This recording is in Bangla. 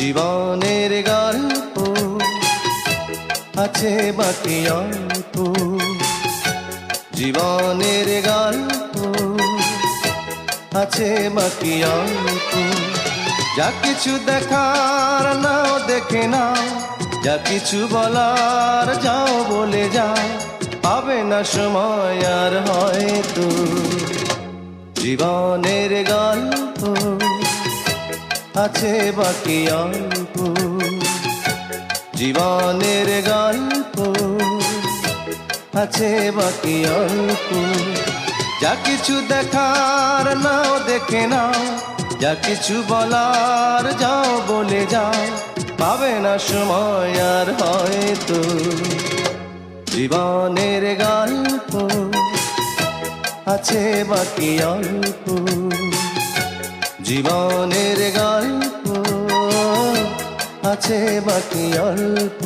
জীবনের গল্প আছে বাকি অল্প, জীবনের গল্প আছে বাকি অল্প। যা কিছু দেখার নাও দেখে নাও, যা কিছু বলার যাও বলে যাও, পাবে না সময় আর হয়তো। জীবনের গল্প আছে বাকি অল্প, জীবনের গল্প আছে বাকি অল্প। যা কিছু দেখার নাও দেখে নাও, যা কিছু বলার যাও বলে যাও, পাবে না সময় আর হয়তো। জীবনের গল্প আছে বাকি অল্প, জীবনের গল্প আছে বাকি অল্প।